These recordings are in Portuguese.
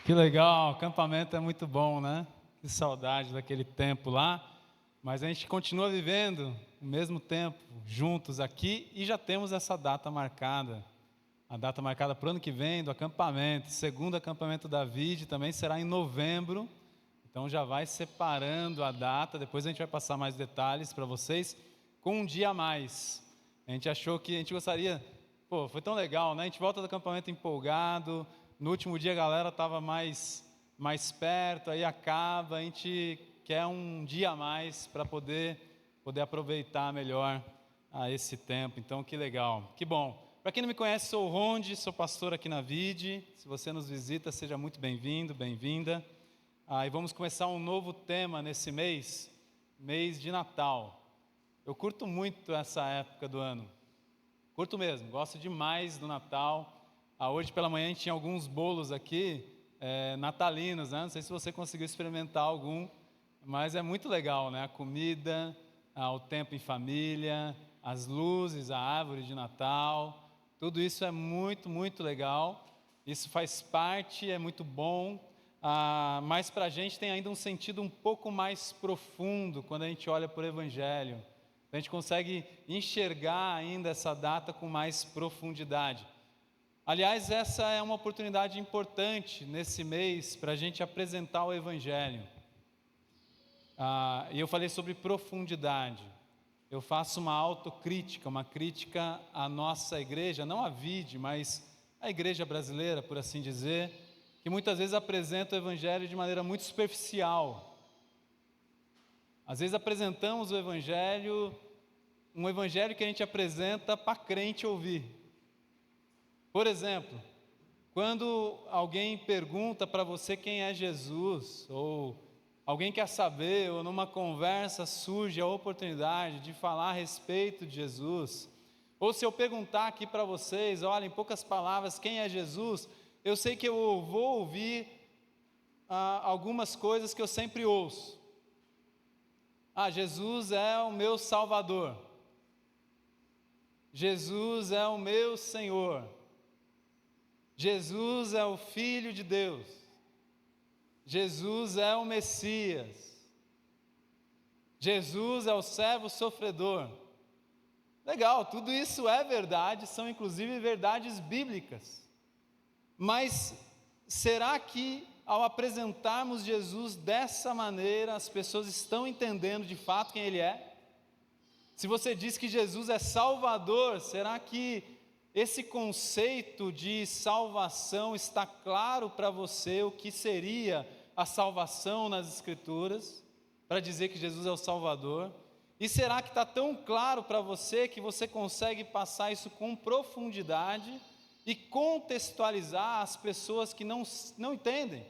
Que legal, acampamento é muito bom, né? Que saudade daquele tempo lá. Mas a gente continua vivendo o mesmo tempo juntos aqui e já temos essa data marcada. A data marcada para o ano que vem do acampamento. Segundo acampamento da VID também será em novembro. Então já vai separando a data. Depois a gente vai passar mais detalhes para vocês com um dia a mais. A gente achou que a gente gostaria... foi tão legal, né? A gente volta do acampamento empolgado. No último dia a galera estava mais perto, aí acaba, a gente quer um dia a mais para poder aproveitar melhor esse tempo. Então, que legal, que bom. Para quem não me conhece, sou o Ronde, sou pastor aqui na VID. Se você nos visita, seja muito bem-vindo, bem-vinda. E vamos começar um novo tema nesse mês de Natal. Eu curto muito essa época do ano, curto mesmo, gosto demais do Natal. Hoje pela manhã a gente tinha alguns bolos aqui, natalinos, né? Não sei se você conseguiu experimentar algum, mas é muito legal, né? A comida, o tempo em família, as luzes, a árvore de Natal, tudo isso é muito, muito legal. Isso faz parte, é muito bom, mas para a gente tem ainda um sentido um pouco mais profundo quando a gente olha para o Evangelho. A gente consegue enxergar ainda essa data com mais profundidade. Aliás, essa é uma oportunidade importante nesse mês para a gente apresentar o Evangelho. E eu falei sobre profundidade. Eu faço uma autocrítica, uma crítica à nossa igreja, não a VID, mas a igreja brasileira, por assim dizer, que muitas vezes apresenta o Evangelho de maneira muito superficial. Às vezes apresentamos o Evangelho, um Evangelho que a gente apresenta para crente ouvir. Por exemplo, quando alguém pergunta para você quem é Jesus, ou alguém quer saber, ou numa conversa surge a oportunidade de falar a respeito de Jesus, ou se eu perguntar aqui para vocês, olha, em poucas palavras, quem é Jesus, eu sei que eu vou ouvir algumas coisas que eu sempre ouço. Jesus é o meu Salvador. Jesus é o meu Senhor. Jesus é o Filho de Deus. Jesus é o Messias. Jesus é o servo sofredor. Legal, tudo isso é verdade, são inclusive verdades bíblicas. Mas será que ao apresentarmos Jesus dessa maneira, as pessoas estão entendendo de fato quem Ele é? Se você diz que Jesus é Salvador, será que esse conceito de salvação está claro para você o que seria a salvação nas Escrituras, para dizer que Jesus é o Salvador? E será que está tão claro para você que você consegue passar isso com profundidade e contextualizar as pessoas que não entendem,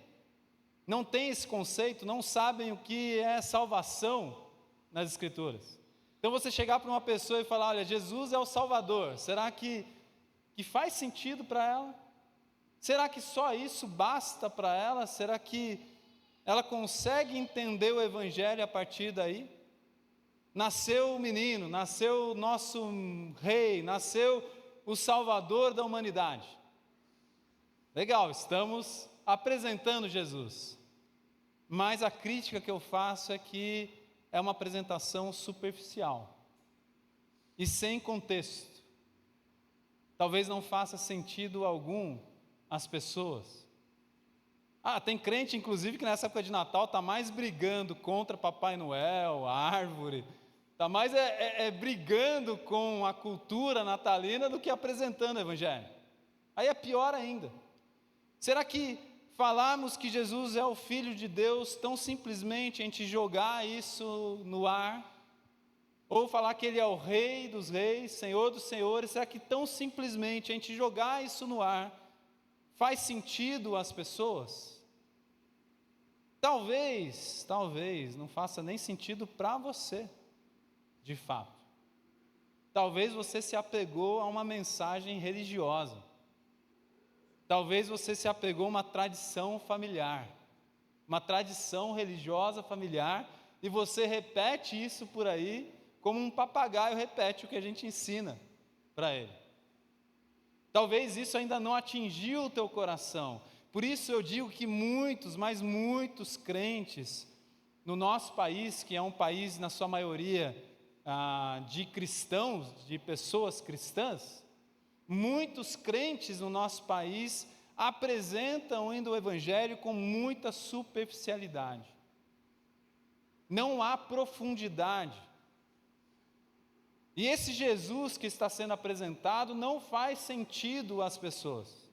não têm esse conceito, não sabem o que é salvação nas Escrituras? Então você chegar para uma pessoa e falar, olha, Jesus é o Salvador, será que faz sentido para ela? Será que só isso basta para ela? Será que ela consegue entender o Evangelho a partir daí? Nasceu o menino, nasceu o nosso rei, nasceu o Salvador da humanidade. Legal, estamos apresentando Jesus. Mas a crítica que eu faço é que é uma apresentação superficial e sem contexto. Talvez não faça sentido algum às pessoas. Tem crente, inclusive, que nessa época de Natal está mais brigando contra Papai Noel, a árvore, está mais brigando com a cultura natalina do que apresentando o Evangelho. Aí é pior ainda. Será que falarmos que Jesus é o Filho de Deus, tão simplesmente a gente jogar isso no ar? Ou falar que Ele é o Rei dos Reis, Senhor dos Senhores, será que tão simplesmente a gente jogar isso no ar faz sentido às pessoas? Talvez não faça nem sentido para você, de fato. Talvez você se apegou a uma mensagem religiosa. Talvez você se apegou a uma tradição familiar, uma tradição religiosa familiar, e você repete isso por aí, como um papagaio repete o que a gente ensina para ele. Talvez isso ainda não atingiu o teu coração. Por isso eu digo que muitos, mas muitos crentes no nosso país, que é um país na sua maioria de cristãos, de pessoas cristãs, muitos crentes no nosso país apresentam ainda o Evangelho com muita superficialidade. Não há profundidade. E esse Jesus que está sendo apresentado não faz sentido às pessoas.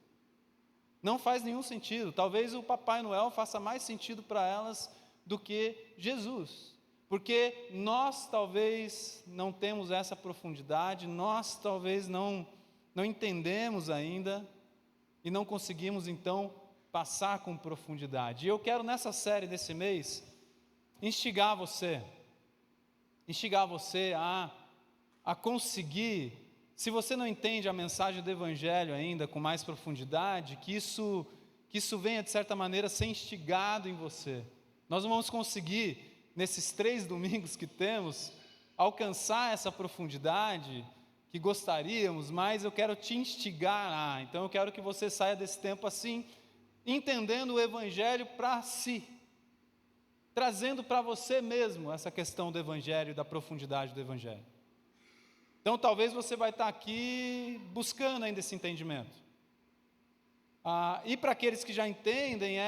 Não faz nenhum sentido. Talvez o Papai Noel faça mais sentido para elas do que Jesus. Porque nós talvez não temos essa profundidade, nós talvez não entendemos ainda e não conseguimos então passar com profundidade. E eu quero nessa série desse mês instigar você a conseguir, se você não entende a mensagem do Evangelho ainda com mais profundidade, que isso venha de certa maneira ser instigado em você. Nós não vamos conseguir, nesses 3 domingos que temos, alcançar essa profundidade que gostaríamos, mas eu quero te instigar então eu quero que você saia desse tempo assim, entendendo o Evangelho para si, trazendo para você mesmo essa questão do Evangelho, da profundidade do Evangelho. Então talvez você vai estar aqui buscando ainda esse entendimento. E para aqueles que já entendem,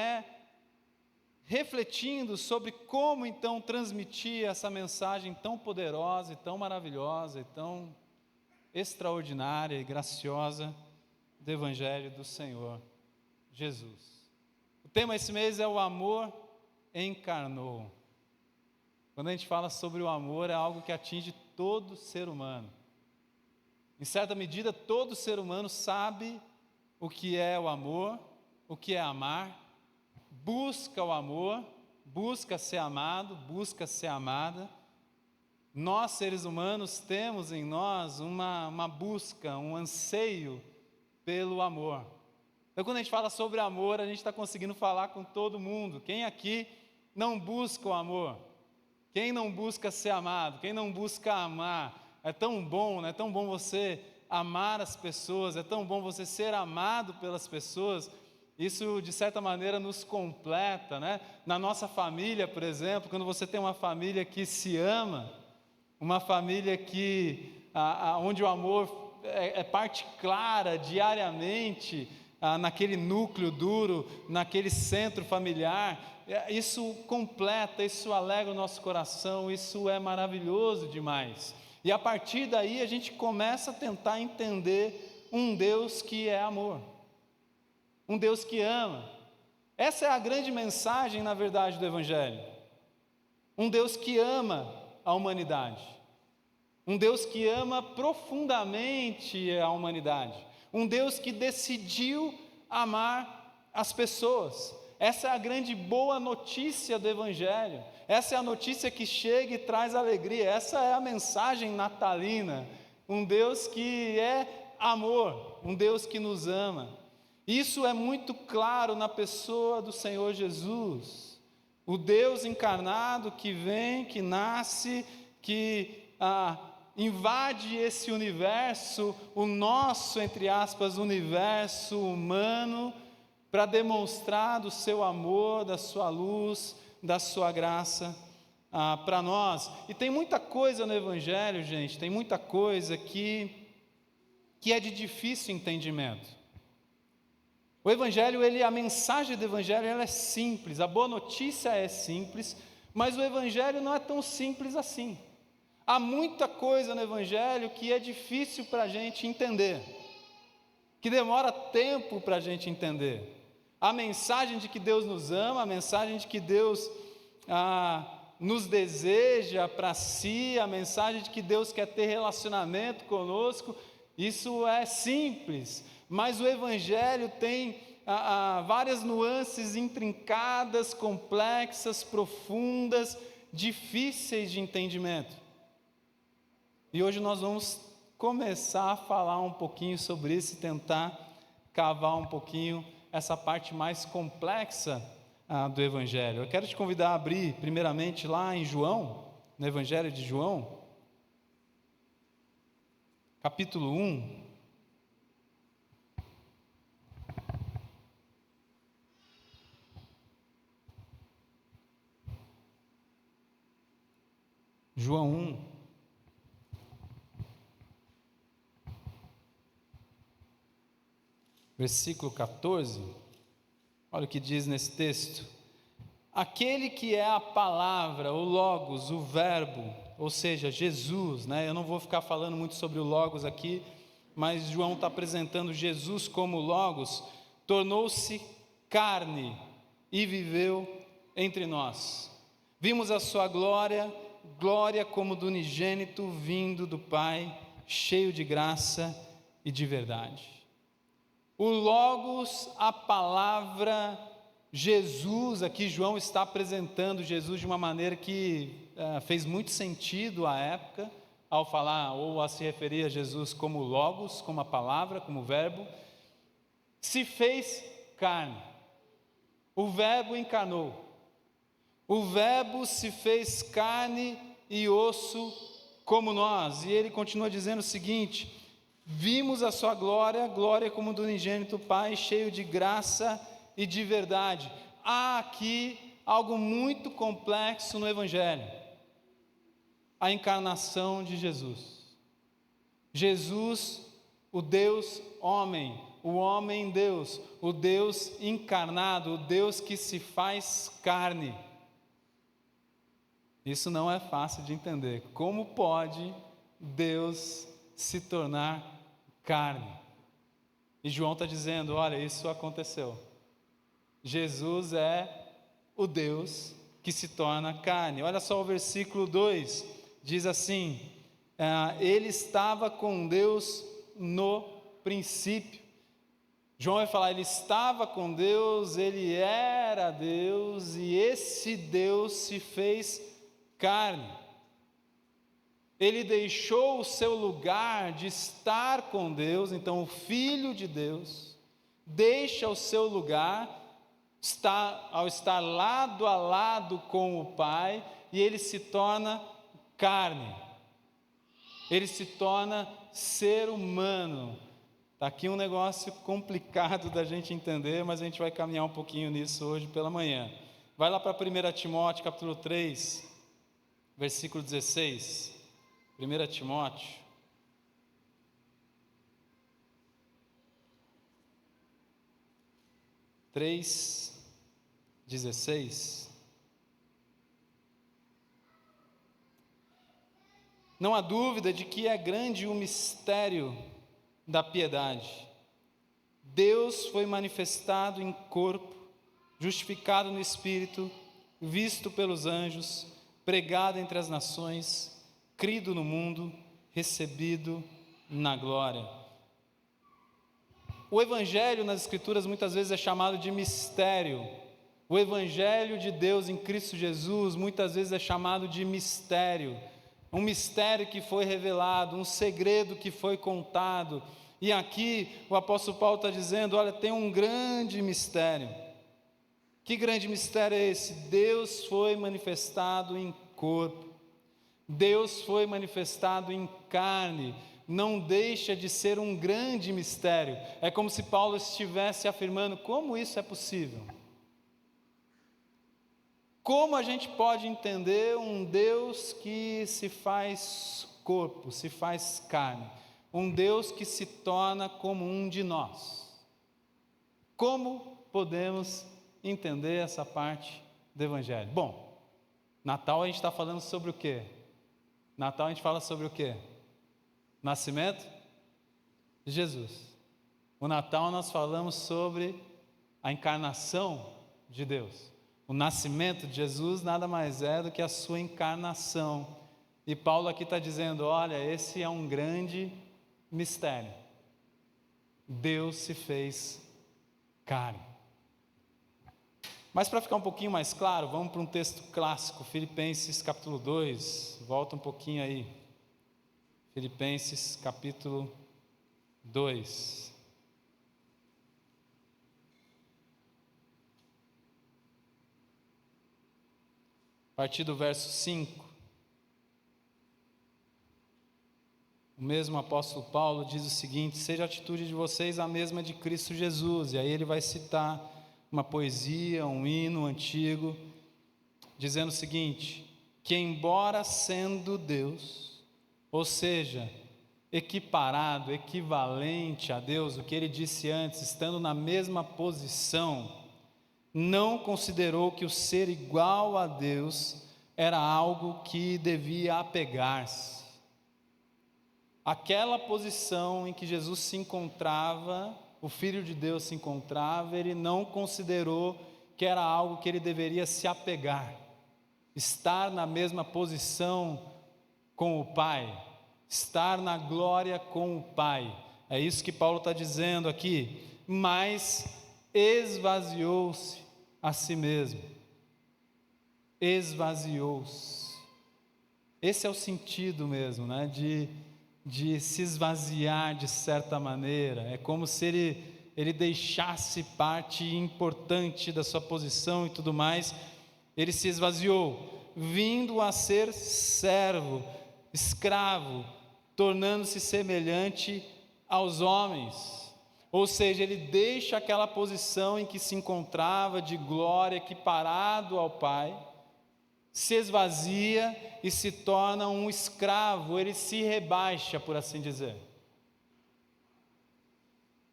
refletindo sobre como então transmitir essa mensagem tão poderosa e tão maravilhosa e tão extraordinária e graciosa do Evangelho do Senhor Jesus. O tema esse mês é o amor encarnou. Quando a gente fala sobre o amor, é algo que atinge todo ser humano. Em certa medida, todo ser humano sabe o que é o amor, o que é amar, busca o amor, busca ser amado, busca ser amada. Nós, seres humanos, temos em nós uma busca, um anseio pelo amor. Então, quando a gente fala sobre amor, a gente está conseguindo falar com todo mundo. Quem aqui não busca o amor? Quem não busca ser amado? Quem não busca amar? É tão bom, né? É tão bom você amar as pessoas, é tão bom você ser amado pelas pessoas. Isso, de certa maneira, nos completa, né? Na nossa família, por exemplo, quando você tem uma família que se ama, uma família onde o amor é parte clara diariamente, naquele núcleo duro, naquele centro familiar, isso completa, isso alegra o nosso coração, isso é maravilhoso demais. E a partir daí a gente começa a tentar entender um Deus que é amor, um Deus que ama. Essa é a grande mensagem, na verdade, do Evangelho. Um Deus que ama a humanidade, um Deus que ama profundamente a humanidade, um Deus que decidiu amar as pessoas. Essa é a grande boa notícia do Evangelho. Essa é a notícia que chega e traz alegria. Essa é a mensagem natalina. Um Deus que é amor, um Deus que nos ama. Isso é muito claro na pessoa do Senhor Jesus. O Deus encarnado que vem, que nasce, que invade esse universo, o nosso, entre aspas, universo humano, para demonstrar do seu amor, da sua luz, da sua graça para nós. E tem muita coisa no Evangelho, gente, tem muita coisa que é de difícil entendimento. O Evangelho, a mensagem do Evangelho, ela é simples, a boa notícia é simples, mas o Evangelho não é tão simples assim. Há muita coisa no Evangelho que é difícil para a gente entender, que demora tempo para a gente entender. A mensagem de que Deus nos ama, a mensagem de que Deus nos deseja para si, a mensagem de que Deus quer ter relacionamento conosco, isso é simples, mas o Evangelho tem várias nuances intrincadas, complexas, profundas, difíceis de entendimento. E hoje nós vamos começar a falar um pouquinho sobre isso e tentar cavar um pouquinho essa parte mais complexa do Evangelho. Eu quero te convidar a abrir primeiramente lá em João, no Evangelho de João, capítulo 1. João 1, versículo 14, olha o que diz nesse texto: aquele que é a palavra, o Logos, o verbo, ou seja, Jesus, né? Eu não vou ficar falando muito sobre o Logos aqui, mas João está apresentando Jesus como Logos, tornou-se carne e viveu entre nós. Vimos a sua glória, glória como do unigênito vindo do Pai, cheio de graça e de verdade. O Logos, a palavra, Jesus, aqui João está apresentando Jesus de uma maneira que fez muito sentido à época, ao falar ou a se referir a Jesus como Logos, como a palavra, como o verbo, se fez carne. O verbo encarnou. O verbo se fez carne e osso como nós. E ele continua dizendo o seguinte: vimos a sua glória, glória como do unigênito Pai, cheio de graça e de verdade. Há aqui algo muito complexo no Evangelho: a encarnação de Jesus. Jesus, o Deus homem, o homem Deus, o Deus encarnado, o Deus que se faz carne. Isso não é fácil de entender. Como pode Deus se tornar carne? E João está dizendo: olha, isso aconteceu. Jesus é o Deus que se torna carne. Olha só o versículo 2, diz assim: ele estava com Deus no princípio. João vai falar, ele estava com Deus, ele era Deus, e esse Deus se fez carne. Ele deixou o seu lugar de estar com Deus. Então o Filho de Deus deixa o seu lugar, ao estar lado a lado com o Pai, e ele se torna carne, ele se torna ser humano. Está aqui um negócio complicado da gente entender, mas a gente vai caminhar um pouquinho nisso hoje pela manhã. Vai lá para 1 Timóteo capítulo 3, versículo 16. 1 Timóteo 3:16. Não há dúvida de que é grande o mistério da piedade. Deus foi manifestado em corpo, justificado no Espírito, visto pelos anjos, pregado entre as nações, crido no mundo, recebido na glória. O Evangelho nas Escrituras muitas vezes é chamado de mistério. O Evangelho de Deus em Cristo Jesus muitas vezes é chamado de mistério. Um mistério que foi revelado, um segredo que foi contado. E aqui o apóstolo Paulo está dizendo: olha, tem um grande mistério. Que grande mistério é esse? Deus foi manifestado em corpo. Deus foi manifestado em carne. Não deixa de ser um grande mistério. É como se Paulo estivesse afirmando: como isso é possível? Como a gente pode entender um Deus que se faz corpo, se faz carne? Um Deus que se torna como um de nós. Como podemos entender essa parte do Evangelho? Bom, Natal a gente está falando sobre o quê? Natal a gente fala sobre o quê? Nascimento de Jesus. O Natal nós falamos sobre a encarnação de Deus. O nascimento de Jesus nada mais é do que a sua encarnação. E Paulo aqui está dizendo: olha, esse é um grande mistério. Deus se fez carne. Mas para ficar um pouquinho mais claro, vamos para um texto clássico, Filipenses capítulo 2, volta um pouquinho aí. Filipenses capítulo 2. A partir do verso 5. O mesmo apóstolo Paulo diz o seguinte: seja a atitude de vocês a mesma de Cristo Jesus. E aí ele vai citar uma poesia, um hino antigo, dizendo o seguinte: que, embora sendo Deus, ou seja, equiparado, equivalente a Deus, o que ele disse antes, estando na mesma posição, não considerou que o ser igual a Deus era algo que devia apegar-se. Aquela posição em que Jesus se encontrava, o Filho de Deus se encontrava, ele não considerou que era algo que ele deveria se apegar, estar na mesma posição com o Pai, estar na glória com o Pai. É isso que Paulo está dizendo aqui. Mas esvaziou-se a si mesmo. Esvaziou-se. Esse é o sentido mesmo, né? De se esvaziar de certa maneira. É como se ele deixasse parte importante da sua posição e tudo mais. Ele se esvaziou, vindo a ser servo, escravo, tornando-se semelhante aos homens. Ou seja, ele deixa aquela posição em que se encontrava de glória, equiparado ao Pai, se esvazia e se torna um escravo, ele se rebaixa, por assim dizer.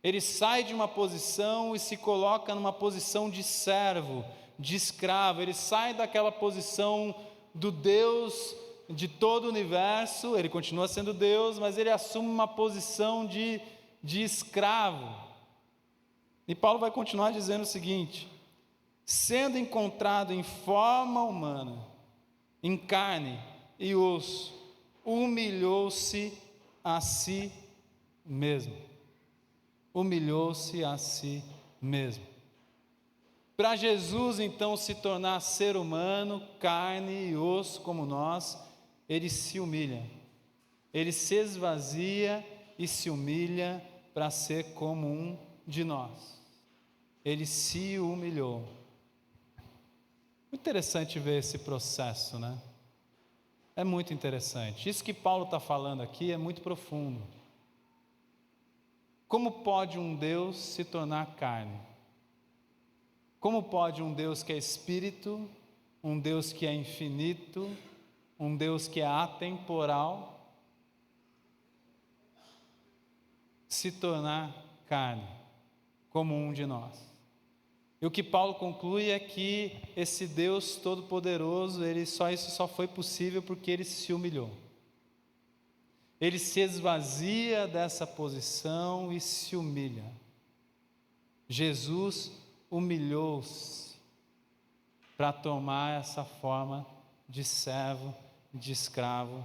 Ele sai de uma posição e se coloca numa posição de servo, de escravo. Ele sai daquela posição do Deus de todo o universo, ele continua sendo Deus, mas ele assume uma posição de escravo. E Paulo vai continuar dizendo o seguinte: sendo encontrado em forma humana, em carne e osso, humilhou-se a si mesmo. Humilhou-se a si mesmo. Para Jesus, então, se tornar ser humano, carne e osso como nós, ele se humilha. Ele se esvazia e se humilha para ser como um de nós. Ele se humilhou. Muito interessante ver esse processo, né? É muito interessante. Isso que Paulo está falando aqui é muito profundo. Como pode um Deus se tornar carne? Como pode um Deus que é espírito, um Deus que é infinito, um Deus que é atemporal, se tornar carne, como um de nós? E o que Paulo conclui é que esse Deus todo-poderoso, isso só foi possível porque ele se humilhou. Ele se esvazia dessa posição e se humilha. Jesus humilhou-se para tomar essa forma de servo, de escravo,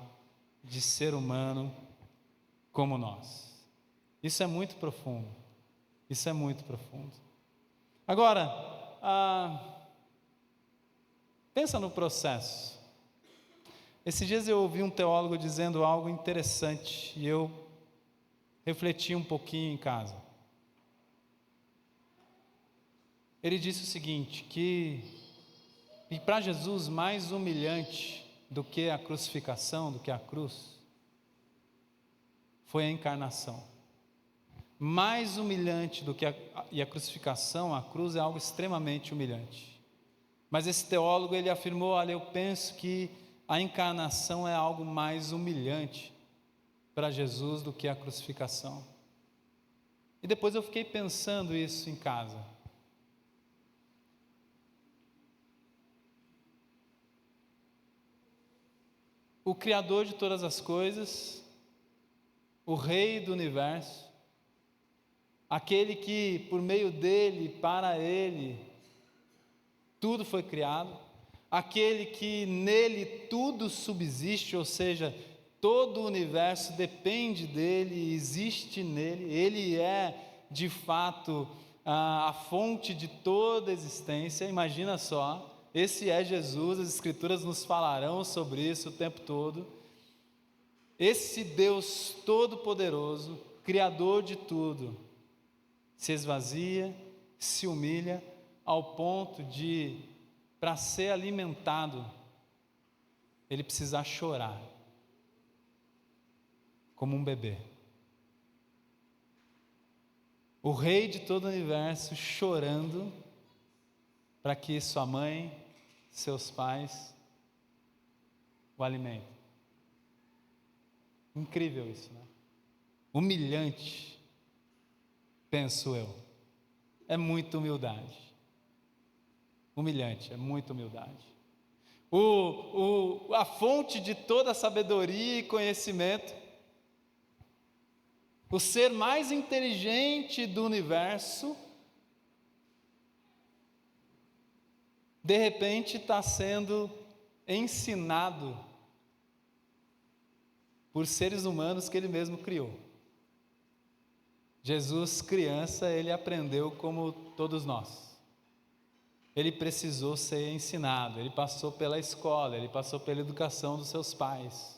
de ser humano como nós. Isso é muito profundo. Isso é muito profundo. Agora, pensa no processo. Esses dias eu ouvi um teólogo dizendo algo interessante e eu refleti um pouquinho em casa. Ele disse o seguinte, que para Jesus mais humilhante do que a crucificação, do que a cruz, foi a encarnação. Mais humilhante do que a crucificação, a cruz é algo extremamente humilhante. Mas esse teólogo, ele afirmou, olha, eu penso que a encarnação é algo mais humilhante para Jesus do que a crucificação. E depois eu fiquei pensando isso em casa. O Criador de todas as coisas, o Rei do universo, aquele que por meio dele, para ele, tudo foi criado, aquele que nele tudo subsiste, ou seja, todo o universo depende dele, existe nele, ele é de fato a fonte de toda a existência. Imagina só, esse é Jesus, as Escrituras nos falarão sobre isso o tempo todo. Esse Deus todo-poderoso, Criador de tudo, se esvazia, se humilha ao ponto de, para ser alimentado, ele precisar chorar, como um bebê. O Rei de todo o universo chorando, para que sua mãe, seus pais, o alimento. Incrível isso, né? Humilhante, penso eu. É muita humildade. Humilhante, é muita humildade. A fonte de toda sabedoria e conhecimento, o ser mais inteligente do universo, de repente está sendo ensinado por seres humanos que ele mesmo criou. Jesus, criança, ele aprendeu como todos nós. Ele precisou ser ensinado, ele passou pela escola, ele passou pela educação dos seus pais.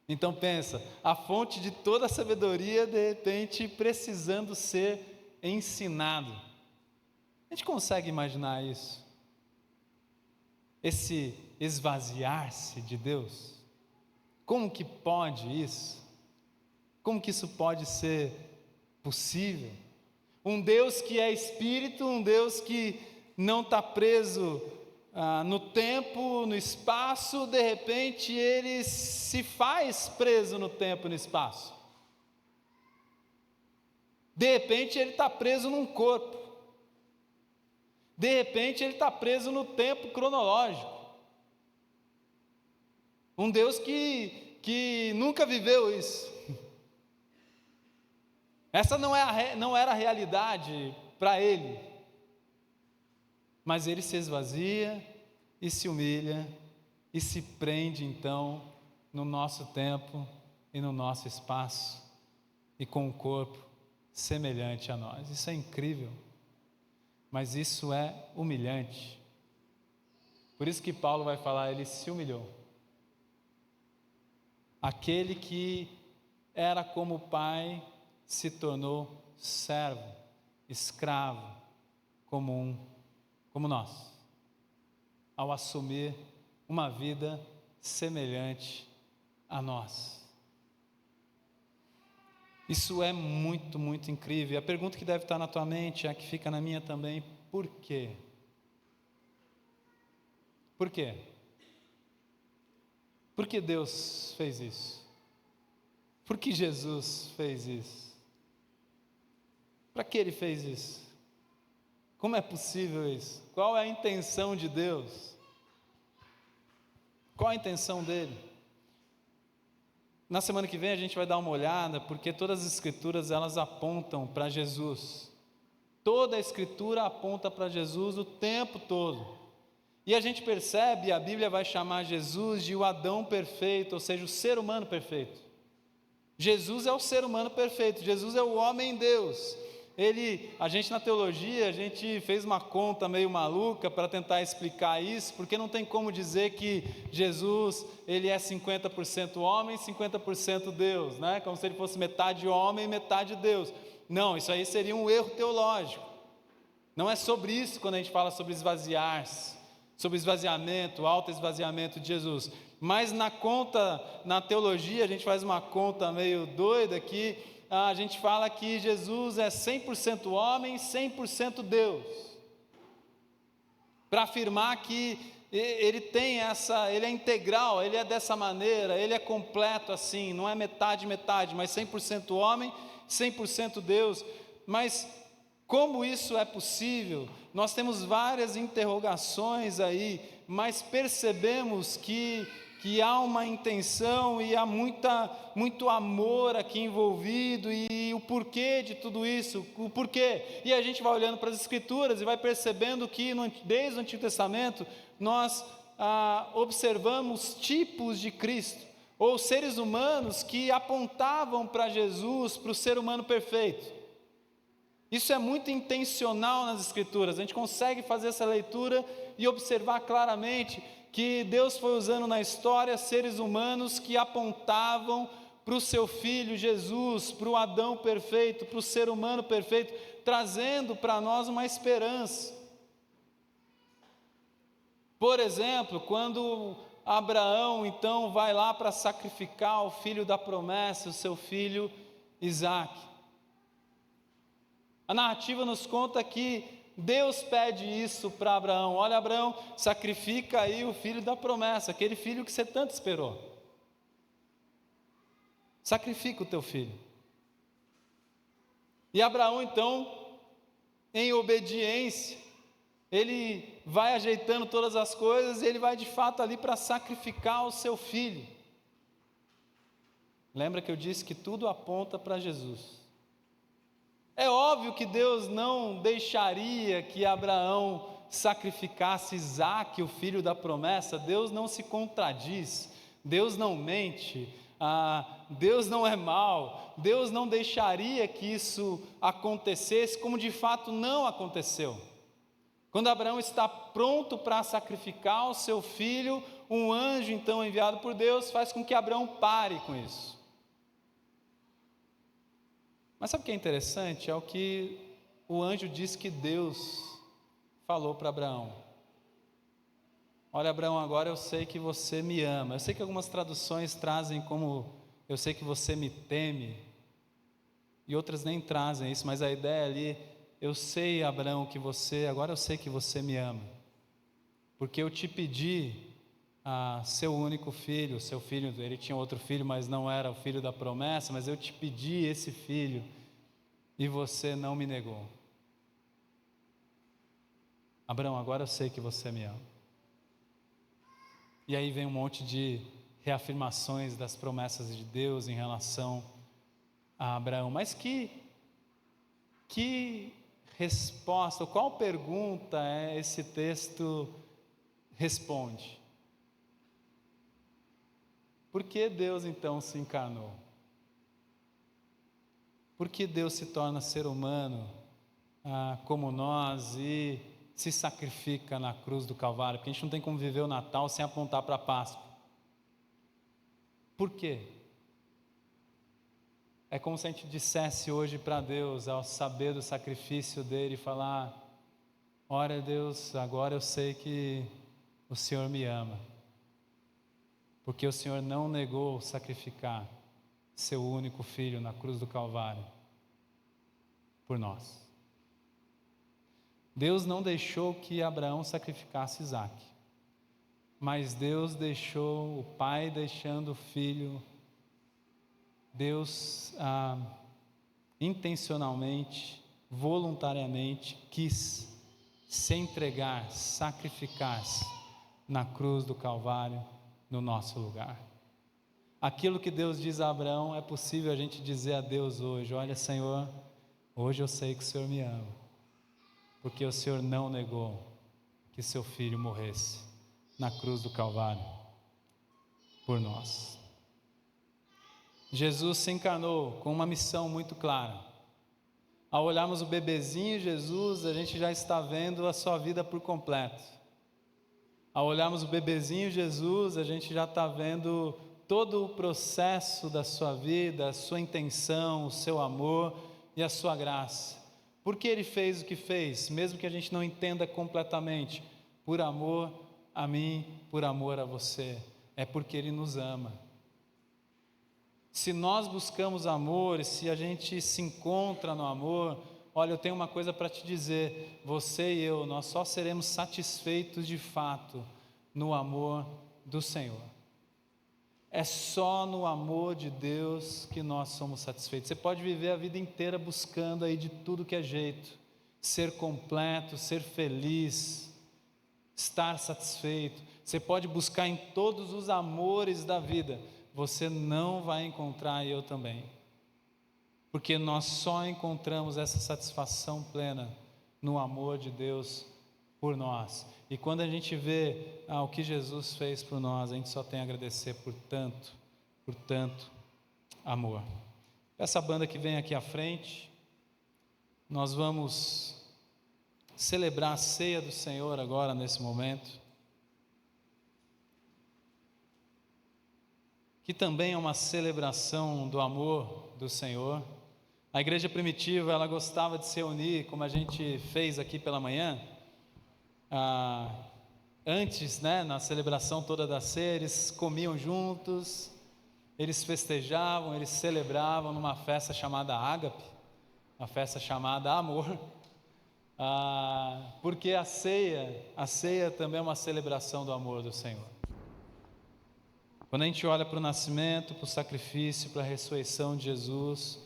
Então pensa, a fonte de toda a sabedoria, de repente, precisando ser ensinado. A gente consegue imaginar isso? Esse esvaziar-se de Deus? Como que pode isso? Como que isso pode ser possível? Um Deus que é Espírito, um Deus que não está preso no tempo, no espaço, de repente ele se faz preso no tempo e no espaço. De repente ele está preso num corpo. De repente ele está preso no tempo cronológico. Um Deus que nunca viveu isso. Essa não era a realidade para ele. Mas ele se esvazia e se humilha e se prende então no nosso tempo e no nosso espaço e com um corpo semelhante a nós. Isso é incrível, mas isso é humilhante. Por isso que Paulo vai falar, ele se humilhou. Aquele que era como pai se tornou servo, escravo, comum, como nós, ao assumir uma vida semelhante a nós. Isso é muito, muito incrível. A pergunta que deve estar na tua mente, a que fica na minha também, por quê? Por quê? Por que Deus fez isso? Por que Jesus fez isso? Para que Ele fez isso? Como é possível isso? Qual é a intenção de Deus? Qual a intenção dele? Na semana que vem a gente vai dar uma olhada, porque todas as escrituras elas apontam para Jesus. Toda a escritura aponta para Jesus o tempo todo. E a gente percebe, a Bíblia vai chamar Jesus de o Adão perfeito, ou seja, o ser humano perfeito. Jesus é o ser humano perfeito, Jesus é o homem-Deus. A gente na teologia, a gente fez uma conta meio maluca para tentar explicar isso, porque não tem como dizer que Jesus, ele é 50% homem, 50% Deus, né? Como se ele fosse metade homem e metade Deus. Não, isso aí seria um erro teológico. Não é sobre isso quando a gente fala sobre esvaziar-se, sobre esvaziamento, autoesvaziamento de Jesus. Mas na teologia, a gente faz uma conta meio doida que a gente fala que Jesus é 100% homem, 100% Deus, para afirmar que ele é integral, ele é dessa maneira, ele é completo assim, não é metade, mas 100% homem, 100% Deus. Mas como isso é possível? Nós temos várias interrogações aí, mas percebemos que há uma intenção e há muito amor aqui envolvido, e o porquê de tudo isso, o porquê. E a gente vai olhando para as Escrituras e vai percebendo que desde o Antigo Testamento nós observamos tipos de Cristo, ou seres humanos que apontavam para Jesus, para o ser humano perfeito. Isso é muito intencional nas Escrituras, a gente consegue fazer essa leitura e observar claramente que Deus foi usando na história seres humanos que apontavam para o seu Filho Jesus, para o Adão perfeito, para o ser humano perfeito, trazendo para nós uma esperança. Por exemplo, quando Abraão então vai lá para sacrificar o filho da promessa, o seu filho Isaque. A narrativa nos conta que Deus pede isso para Abraão: olha, Abraão, sacrifica aí o filho da promessa, aquele filho que você tanto esperou. Sacrifica o teu filho. E Abraão, então, em obediência, ele vai ajeitando todas as coisas, e ele vai de fato ali para sacrificar o seu filho. Lembra que eu disse que tudo aponta para Jesus. É óbvio que Deus não deixaria que Abraão sacrificasse Isaque, o filho da promessa. Deus não se contradiz, Deus não mente, Deus não é mau, Deus não deixaria que isso acontecesse, como de fato não aconteceu. Quando Abraão está pronto para sacrificar o seu filho, um anjo então enviado por Deus faz com que Abraão pare com isso. Mas sabe o que é interessante? É o que o anjo diz que Deus falou para Abraão: olha, Abraão, agora eu sei que você me ama. Eu sei que algumas traduções trazem como eu sei que você me teme, e outras nem trazem isso, mas a ideia ali: eu sei, Abraão, que agora eu sei que você me ama, porque eu te pedi seu único filho, seu filho, ele tinha outro filho, mas não era o filho da promessa, mas eu te pedi esse filho, e você não me negou. Abraão, agora eu sei que você me ama. E aí vem um monte de reafirmações das promessas de Deus em relação a Abraão. Mas que resposta, qual pergunta esse texto responde? Por que Deus então se encarnou? Por que Deus se torna ser humano como nós e se sacrifica na cruz do Calvário? Porque a gente não tem como viver o Natal sem apontar para a Páscoa. Por quê? É como se a gente dissesse hoje para Deus, ao saber do sacrifício dele, falar: olha, Deus, agora eu sei que o Senhor me ama, porque o Senhor não negou sacrificar seu único filho na cruz do Calvário por nós. Deus não deixou que Abraão sacrificasse Isaque, mas Deus deixou o pai deixando o filho. Deus intencionalmente, voluntariamente quis se entregar, sacrificar-se na cruz do Calvário no nosso lugar. Aquilo que Deus diz a Abraão é possível a gente dizer a Deus hoje: olha, Senhor, hoje eu sei que o Senhor me ama, porque o Senhor não negou que seu filho morresse na cruz do Calvário por nós. Jesus se encarnou com uma missão muito clara. Ao olharmos o bebezinho Jesus, a gente já está vendo a sua vida por completo. Ao olharmos o bebezinho Jesus, a gente já está vendo todo o processo da sua vida, a sua intenção, o seu amor e a sua graça. Por que ele fez o que fez, mesmo que a gente não entenda completamente? Por amor a mim, por amor a você. É porque ele nos ama. Se nós buscamos amor, se a gente se encontra no amor, olha, eu tenho uma coisa para te dizer: você e eu, nós só seremos satisfeitos de fato no amor do Senhor. É só no amor de Deus que nós somos satisfeitos. Você pode viver a vida inteira buscando aí de tudo que é jeito, ser completo, ser feliz, estar satisfeito. Você pode buscar em todos os amores da vida, você não vai encontrar, e eu também, porque nós só encontramos essa satisfação plena no amor de Deus por nós. E quando a gente vê o que Jesus fez por nós, a gente só tem a agradecer por tanto amor. Essa banda que vem aqui à frente, nós vamos celebrar a ceia do Senhor agora nesse momento, que também é uma celebração do amor do Senhor. A igreja primitiva, ela gostava de se reunir, como a gente fez aqui pela manhã, antes, na celebração toda da ceia, eles comiam juntos, eles festejavam, eles celebravam numa festa chamada ágape, uma festa chamada amor, Porque a ceia também é uma celebração do amor do Senhor. Quando a gente olha para o nascimento, para o sacrifício, para a ressurreição de Jesus,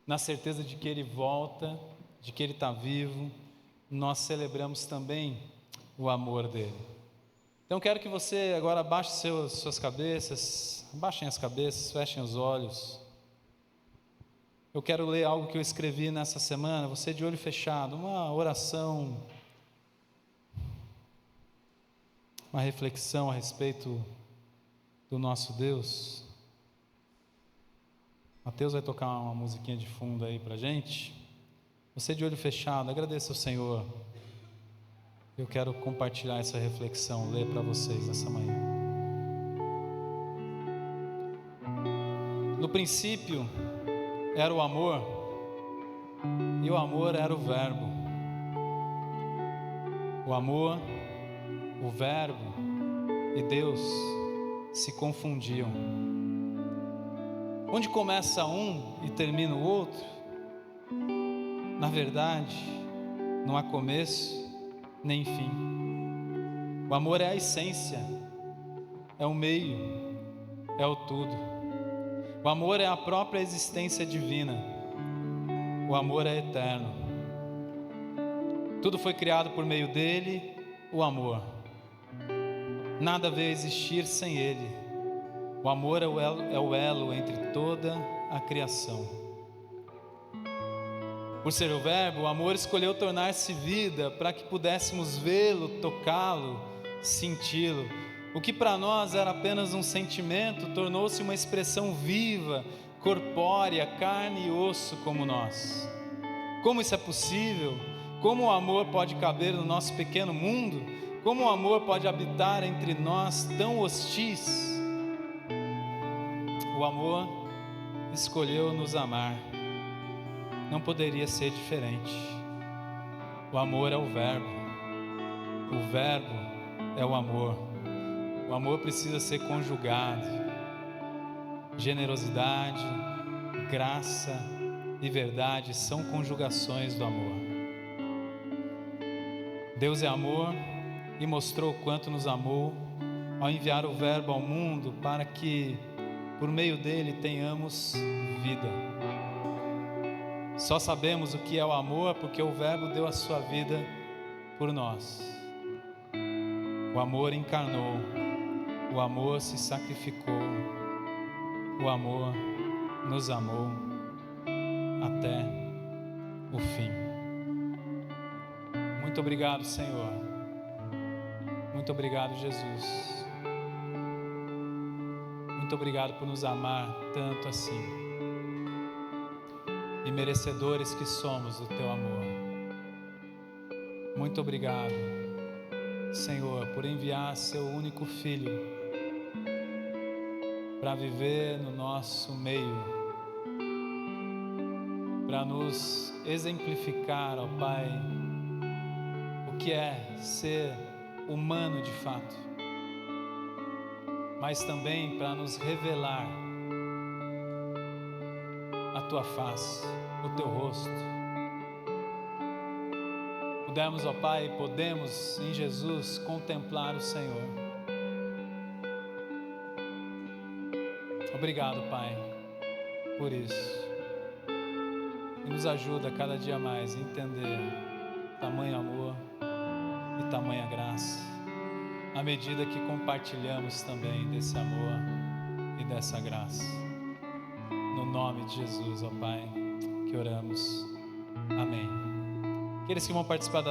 na certeza de que Ele volta, de que Ele está vivo, nós celebramos também o amor dEle. Então quero que você agora abaixe suas cabeças, abaixem as cabeças, fechem os olhos. Eu quero ler algo que eu escrevi nessa semana, você de olho fechado, uma oração, uma reflexão a respeito do nosso Deus. Mateus vai tocar uma musiquinha de fundo aí pra gente. Você de olho fechado, agradeça ao Senhor. Eu quero compartilhar essa reflexão, ler para vocês nessa manhã. No princípio era o amor, e o amor era o Verbo. O amor, o Verbo e Deus se confundiam. Onde começa um e termina o outro, na verdade, não há começo nem fim. O amor é a essência, é o meio, é o tudo. O amor é a própria existência divina. O amor é eterno. Tudo foi criado por meio dele, o amor. Nada veio a existir sem ele. O amor é o elo entre toda a criação. Por ser o Verbo, o amor escolheu tornar-se vida para que pudéssemos vê-lo, tocá-lo, senti-lo. O que para nós era apenas um sentimento, tornou-se uma expressão viva, corpórea, carne e osso como nós. Como isso é possível? Como o amor pode caber no nosso pequeno mundo? Como o amor pode habitar entre nós tão hostis? O amor escolheu nos amar. Não poderia ser diferente. O amor é o Verbo. O Verbo é o amor. O amor precisa ser conjugado. Generosidade, graça e verdade são conjugações do amor. Deus é amor e mostrou o quanto nos amou ao enviar o Verbo ao mundo para que, por meio dele, tenhamos vida. Só sabemos o que é o amor porque o Verbo deu a sua vida por nós. O amor encarnou, o amor se sacrificou, o amor nos amou até o fim. Muito obrigado, Senhor. Muito obrigado, Jesus. Muito obrigado por nos amar tanto assim. E merecedores que somos do teu amor. Muito obrigado, Senhor, por enviar seu único Filho para viver no nosso meio, para nos exemplificar, ó Pai, o que é ser humano de fato, mas também para nos revelar a tua face, o teu rosto. Podemos, ó Pai, podemos em Jesus contemplar o Senhor. Obrigado, Pai, por isso. E nos ajuda cada dia mais a entender tamanho amor e tamanha graça, à medida que compartilhamos também desse amor e dessa graça. No nome de Jesus, ó Pai, que oramos. Amém. Aqueles que vão participar da